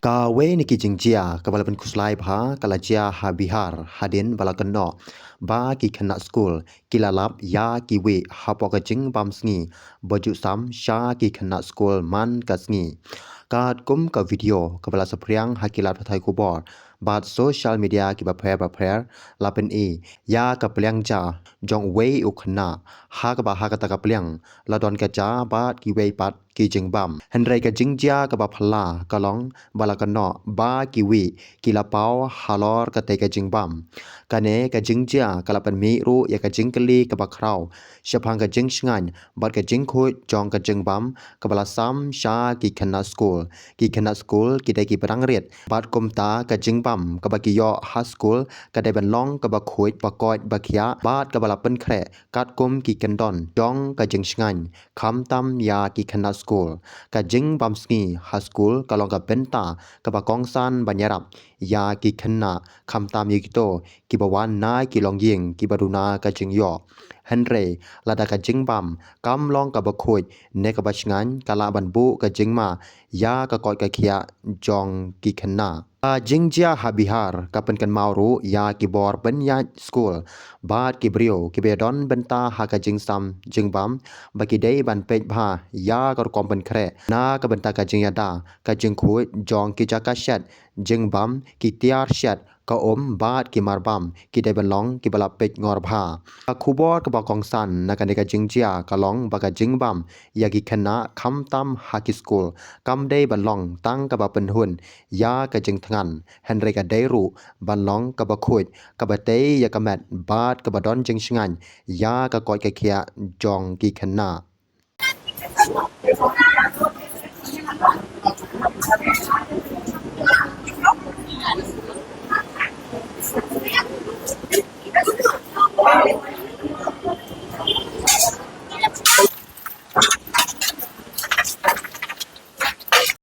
Ka we ni ki jingjia ka balapan kuslai bha kalajia ha bihar hadin balakano ba ki khana school kilalap ya ki we ha poka jing bam sngi baju sam sha ki khana school man ka sngi ka kum ka video ka bala sapriang ha kilat pathai ko bor bat social media ki ba prayer lapen e ya ka plyang cha jong we u khana ha ka ta ka plyang la don ka cha bat ki we pat ki jing bam henrai ka jingjia ka ba phla ka long balakano ba kiwi kila pau halor ka te ka jingbam kane ka jingjia kala pan mi ru ya ka jingkali ka ba krau shapang ka jing shngan bat ka jing khu jong ka jingbam ka bala sam sha ki khana school ki dai ki parang riet bat kum ta ka jingbam ka ba ki yo ha school ka dai ban long ka ba khuit ba koi ba khia bat ka bala pan khre kat kum ki kendon jong ka jing shngan kham tam ya ki khana school ka jing bam sngi ha school ka long ka benta ka ba kong san banyarap ya ki khanna kham tam yi to ki ba wan na ki long ying ki ba runa ka jing yo henre lada ka jing bam kam long ka ba khoi ne ka ba shngan kala ban bu ka jing ma ya ka koi ka khia jong ki khanna a jingjia ha bihar ka pen kan mauru ya ki bor ben ya school bat ki brio ki be don benta ha ka jing sam jing bam ba ki dei ban pej bha ya ka kom ben khre na ka benta ka jing ya da ka jing khu jong ki ja ka shat jing bam ki tiar shat ka bat ki mar bam ki dei ban long ki bala pej ngor bha ka khubor ka ba kong san na ka ne ka jingjia ka long ba ka jing bam ya ki khana kham tam ha ki school kam dei ban long tang ka ba pen hun ya ka jing thangan henry ka dei ru ban long ka ba khuit ka ba te ya ka mat bat ka ba don jing shngan ya ka koi ka khia jong ki khana